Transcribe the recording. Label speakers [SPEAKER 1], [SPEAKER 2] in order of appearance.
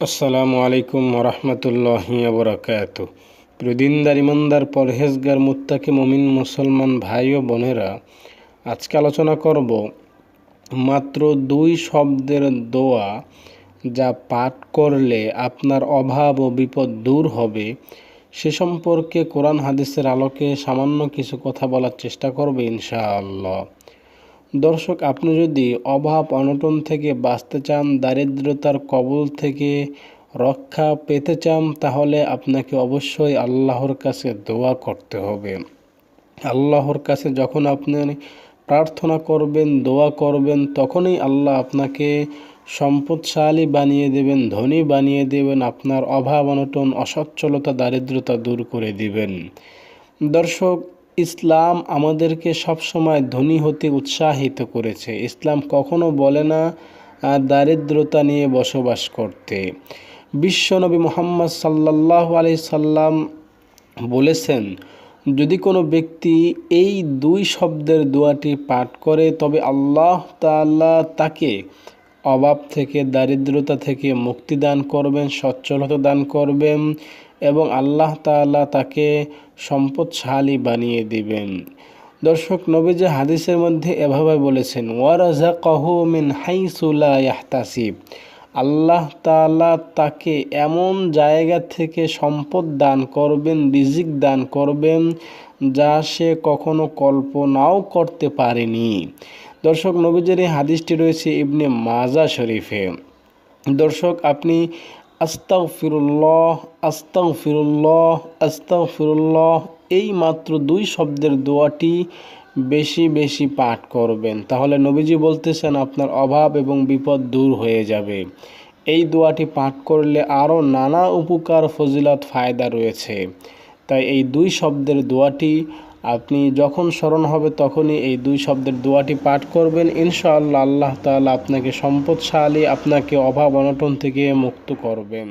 [SPEAKER 1] আসসালামু আলাইকুম ওরহমতুল্লাহি ওবরাকাতু। প্রদিনদার ইমানদার পরহেজগার মুত্তাকি মুমিন মুসলমান ভাই ও বোনেরা, আজকে আলোচনা করব মাত্র 2 শব্দের দোয়া যা পাঠ করলে আপনার অভাব ও বিপদ দূর হবে। সে সম্পর্কে কোরআন হাদিসের আলোকে সামান্য কিছু কথা বলার চেষ্টা করব ইনশাআল্লাহ। দর্শক, আপনি যদি অভাব অনটন থেকে বাঁচতে চান, দারিদ্রতার কবল থেকে রক্ষা পেতে চান, তাহলে আপনাকে অবশ্যই আল্লাহর কাছে দোয়া করতে হবে। আল্লাহর কাছে যখন আপনি প্রার্থনা করবেন, দোয়া করবেন, তখনই আল্লাহ আপনাকে সম্পদশালী বানিয়ে দেবেন, ধনী বানিয়ে দেবেন, আপনার অভাব অনটন অসচ্ছলতা দারিদ্রতা দূর করে দিবেন। দর্শক, ইসলাম আমাদেরকে সবসময় ধনী হতে উৎসাহিত করেছে। ইসলাম কখনো বলে না দারিদ্রতা নিয়ে বসবাস করতে। বিশ্বনবী মুহাম্মদ সাল্লাল্লাহু আলাইহি সাল্লাম বলেছেন, যদি কোনো ব্যক্তি এই 2 শব্দের দোয়াটি পাঠ করে, তবে আল্লাহ তাআলা তাকে অভাব থেকে দারিদ্রতা থেকে মুক্তি দান করবেন, সচ্ছলতা দান করবেন এবং আল্লাহ তাআলা তাকে সম্পদশালী বানিয়ে দিবেন। দর্শক, নবীজি হাদিসের মধ্যে এভাবে বলেছেন, ওয়ারাযাকাহু মিন হাইসু লা ইয়াহতাসিব। আল্লাহ তাআলা তাকে এমন জায়গা থেকে সম্পদ দান করবেন, রিজিক দান করবেন, যা সে কখনো কল্পনাও করতে পারেনি। দর্শক, নবীজির এই হাদিসটি রয়েছে ইবনে মাজাহ শরীফে। দর্শক, আপনি আস্তাগফিরুল্লাহ আস্তাগফিরুল্লাহ আস্তাগফিরুল্লাহ এই মাত্র 2 শব্দের দোয়াটি বেশি বেশি পাঠ করবেন, তাহলে নবীজি বলতেছেন আপনার অভাব এবং বিপদ দূর হয়ে যাবে। এই দোয়াটি পাঠ করলে আরও নানা উপকার ফজিলত ফায়দা রয়েছে। তাই এই 2 শব্দের দোয়াটি আপনি যখন স্মরণ হবে তখনই এই 2 শব্দের দোয়াটি পাঠ করবেন। ইনশাআল্লাহ আল্লাহ তাআলা আপনাকে সম্পদশালী, আপনাকে অভাব অনটন থেকে মুক্ত করবেন।